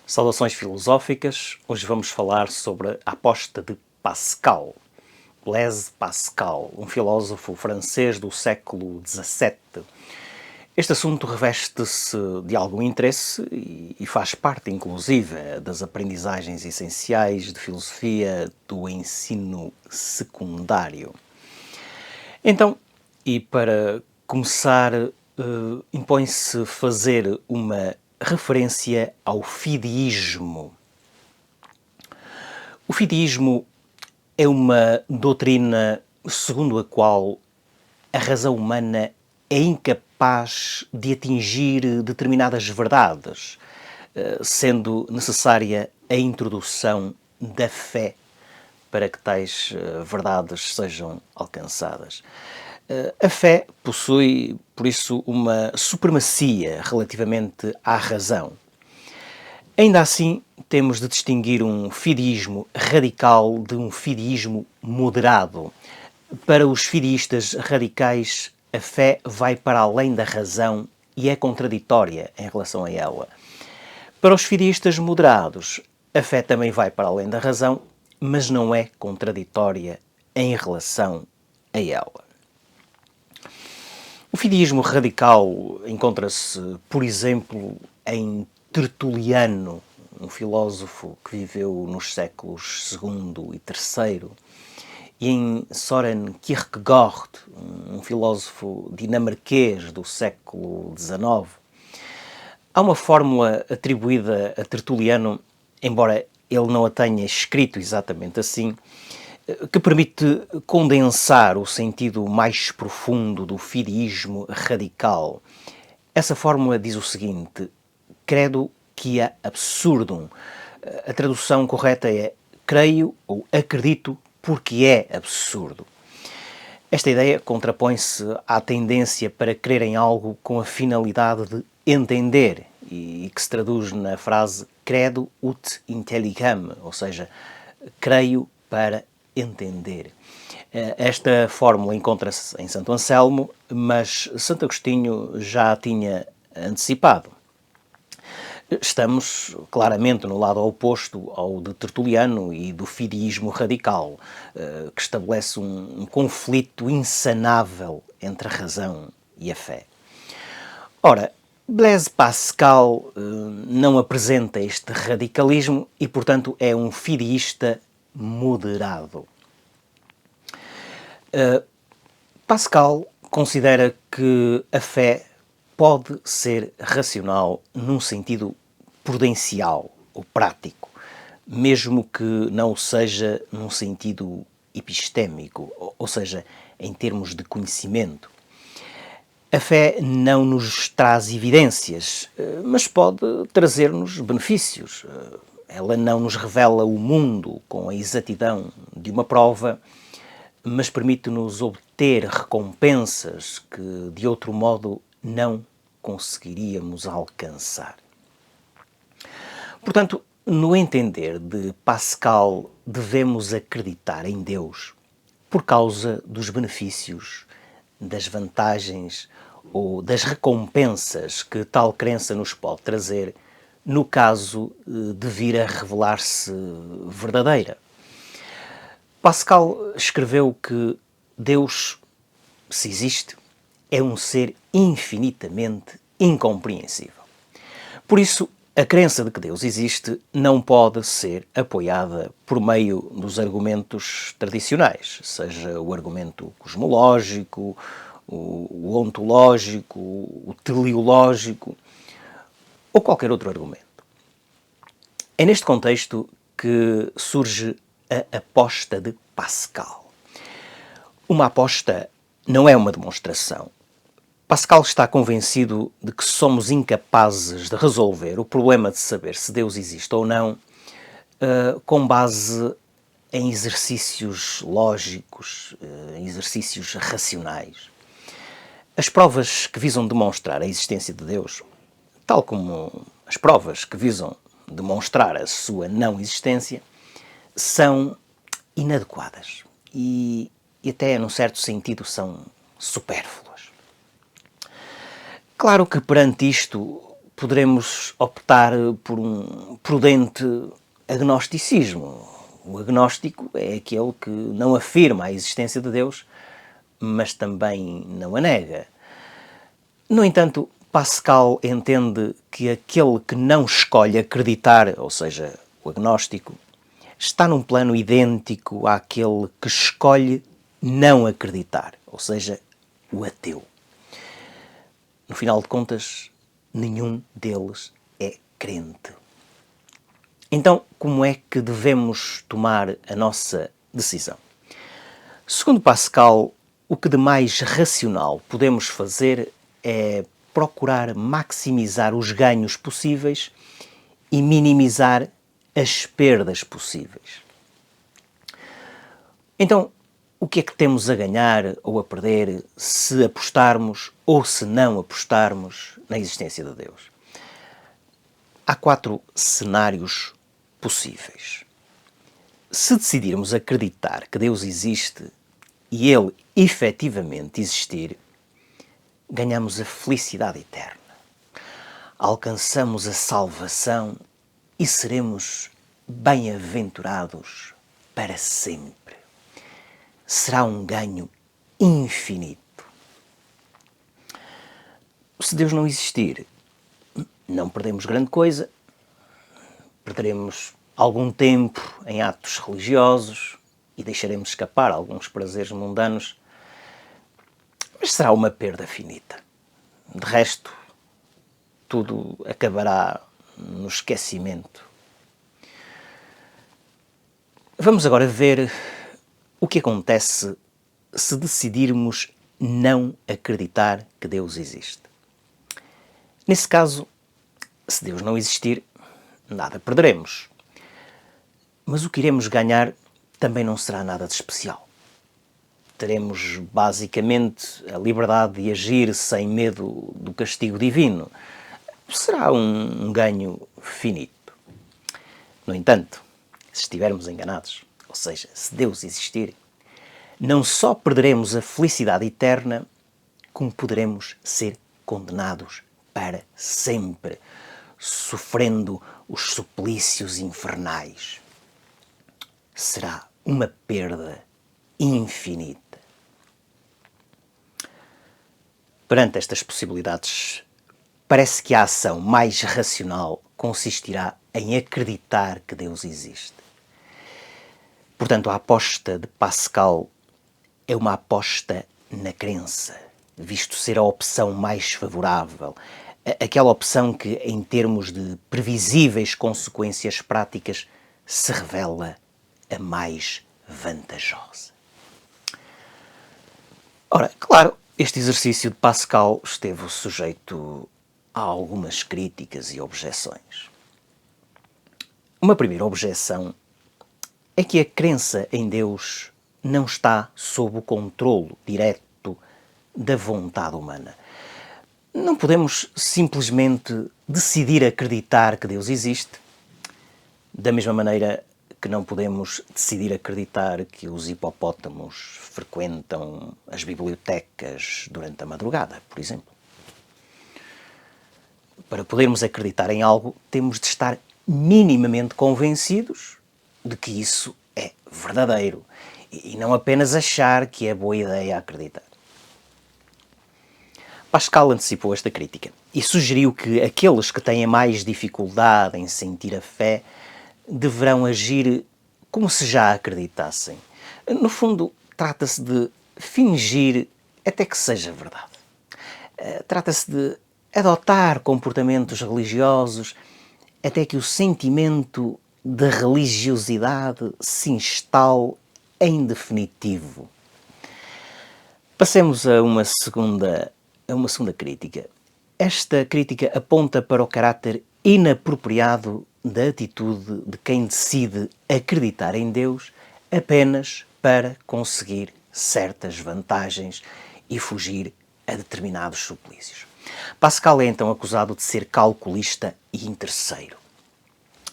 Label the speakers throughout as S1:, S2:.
S1: Saudações filosóficas. Hoje vamos falar sobre a aposta de Pascal. Blaise Pascal, um filósofo francês do século XVII. Este assunto reveste-se de algum interesse e faz parte, inclusive, das aprendizagens essenciais de filosofia do ensino secundário. Então, e para começar, impõe-se fazer uma referência ao fideísmo. O fideísmo é uma doutrina segundo a qual a razão humana é incapaz de atingir determinadas verdades, sendo necessária a introdução da fé para que tais verdades sejam alcançadas. A fé possui, por isso, uma supremacia relativamente à razão. Ainda assim, temos de distinguir um fideísmo radical de um fideísmo moderado. Para os fideístas radicais, a fé vai para além da razão e é contraditória em relação a ela. Para os fideístas moderados, a fé também vai para além da razão, mas não é contraditória em relação a ela. O fideísmo radical encontra-se, por exemplo, em Tertuliano, um filósofo que viveu nos séculos II e III, e em Søren Kierkegaard, um filósofo dinamarquês do século XIX. Há uma fórmula atribuída a Tertuliano, embora ele não a tenha escrito exatamente assim, que permite condensar o sentido mais profundo do fideísmo radical. Essa fórmula diz o seguinte: credo quia absurdum. A tradução correta é creio ou acredito porque é absurdo. Esta ideia contrapõe-se à tendência para crer em algo com a finalidade de entender e que se traduz na frase credo ut intelligam, ou seja, creio para entender. Esta fórmula encontra-se em Santo Anselmo, mas Santo Agostinho já a tinha antecipado. Estamos claramente no lado oposto ao de Tertuliano e do fideísmo radical, que estabelece um conflito insanável entre a razão e a fé. Ora, Blaise Pascal não apresenta este radicalismo e, portanto, é um fideísta moderado. Pascal considera que a fé pode ser racional num sentido prudencial ou prático, mesmo que não o seja num sentido epistémico, ou seja, em termos de conhecimento. A fé não nos traz evidências, mas pode trazer-nos benefícios. Ela não nos revela o mundo com a exatidão de uma prova, mas permite-nos obter recompensas que, de outro modo, não conseguiríamos alcançar. Portanto, no entender de Pascal, devemos acreditar em Deus por causa dos benefícios, das vantagens ou das recompensas que tal crença nos pode trazer no caso de vir a revelar-se verdadeira. Pascal escreveu que Deus, se existe, é um ser infinitamente incompreensível. Por isso, a crença de que Deus existe não pode ser apoiada por meio dos argumentos tradicionais, seja o argumento cosmológico, o ontológico, o teleológico ou qualquer outro argumento. É neste contexto que surge a aposta de Pascal. Uma aposta não é uma demonstração. Pascal está convencido de que somos incapazes de resolver o problema de saber se Deus existe ou não com base em exercícios lógicos, em exercícios racionais. As provas que visam demonstrar a existência de Deus, tal como as provas que visam demonstrar a sua não existência, são inadequadas e até, num certo sentido, são supérfluas. Claro que perante isto poderemos optar por um prudente agnosticismo. O agnóstico é aquele que não afirma a existência de Deus, mas também não a nega. No entanto, Pascal entende que aquele que não escolhe acreditar, ou seja, o agnóstico, está num plano idêntico àquele que escolhe não acreditar, ou seja, o ateu. No final de contas, nenhum deles é crente. Então, como é que devemos tomar a nossa decisão? Segundo Pascal, o que de mais racional podemos fazer é procurar maximizar os ganhos possíveis e minimizar as perdas possíveis. Então, o que é que temos a ganhar ou a perder se apostarmos ou se não apostarmos na existência de Deus? Há 4 cenários possíveis. Se decidirmos acreditar que Deus existe e Ele efetivamente existir, ganhamos a felicidade eterna, alcançamos a salvação e seremos bem-aventurados para sempre. Será um ganho infinito. Se Deus não existir, não perdemos grande coisa, perderemos algum tempo em atos religiosos e deixaremos escapar alguns prazeres mundanos, mas será uma perda finita. De resto, tudo acabará no esquecimento. Vamos agora ver o que acontece se decidirmos não acreditar que Deus existe. Nesse caso, se Deus não existir, nada perderemos. Mas o que iremos ganhar também não será nada de especial. Teremos basicamente a liberdade de agir sem medo do castigo divino. Será um ganho finito. No entanto, se estivermos enganados, ou seja, se Deus existir, não só perderemos a felicidade eterna, como poderemos ser condenados para sempre, sofrendo os suplícios infernais. Será uma perda infinita. Perante estas possibilidades, parece que a ação mais racional consistirá em acreditar que Deus existe. Portanto, a aposta de Pascal é uma aposta na crença, visto ser a opção mais favorável, aquela opção que, em termos de previsíveis consequências práticas, se revela a mais vantajosa. Ora, claro, este exercício de Pascal esteve sujeito a algumas críticas e objeções. Uma primeira objeção é que a crença em Deus não está sob o controlo direto da vontade humana. Não podemos simplesmente decidir acreditar que Deus existe, da mesma maneira que não podemos decidir acreditar que os hipopótamos frequentam as bibliotecas durante a madrugada, por exemplo. Para podermos acreditar em algo, temos de estar minimamente convencidos de que isso é verdadeiro e não apenas achar que é boa ideia acreditar. Pascal antecipou esta crítica e sugeriu que aqueles que têm mais dificuldade em sentir a fé deverão agir como se já acreditassem. No fundo, trata-se de fingir até que seja verdade. Trata-se de adotar comportamentos religiosos até que o sentimento de religiosidade se instale em definitivo. Passemos a uma segunda crítica. Esta crítica aponta para o caráter inapropriado da atitude de quem decide acreditar em Deus apenas para conseguir certas vantagens e fugir a determinados suplícios. Pascal é então acusado de ser calculista e interesseiro.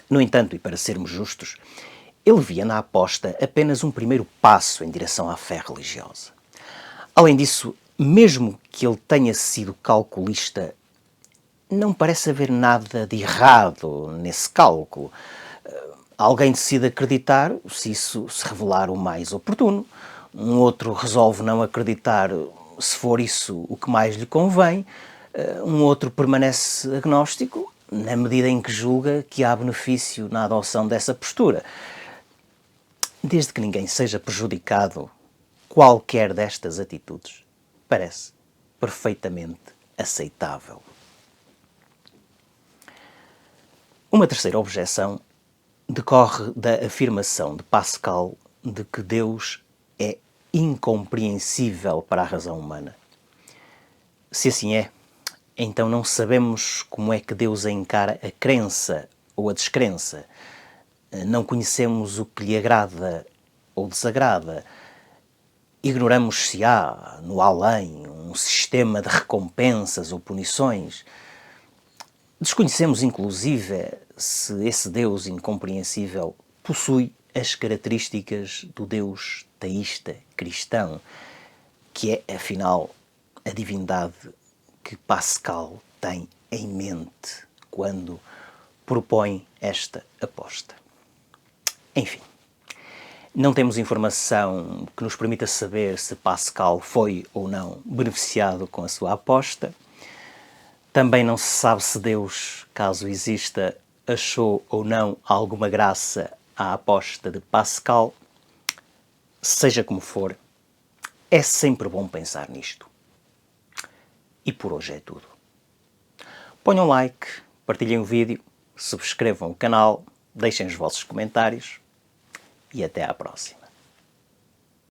S1: No entanto, e para sermos justos, ele via na aposta apenas um primeiro passo em direção à fé religiosa. Além disso, mesmo que ele tenha sido calculista, não parece haver nada de errado nesse cálculo. Alguém decide acreditar se isso se revelar o mais oportuno. Um outro resolve não acreditar se for isso o que mais lhe convém. Um outro permanece agnóstico na medida em que julga que há benefício na adoção dessa postura. Desde que ninguém seja prejudicado, qualquer destas atitudes parece perfeitamente aceitável. Uma terceira objeção decorre da afirmação de Pascal de que Deus é incompreensível para a razão humana. Se assim é, então não sabemos como é que Deus encara a crença ou a descrença. Não conhecemos o que lhe agrada ou desagrada. Ignoramos se há, no além, um sistema de recompensas ou punições. Desconhecemos, inclusive, se esse Deus incompreensível possui as características do Deus teísta cristão, que é, afinal, a divindade que Pascal tem em mente quando propõe esta aposta. Enfim, não temos informação que nos permita saber se Pascal foi ou não beneficiado com a sua aposta. Também não se sabe se Deus, caso exista, achou ou não alguma graça à aposta de Pascal. Seja como for, é sempre bom pensar nisto. E por hoje é tudo. Ponham like, partilhem o vídeo, subscrevam o canal, deixem os vossos comentários e até à próxima.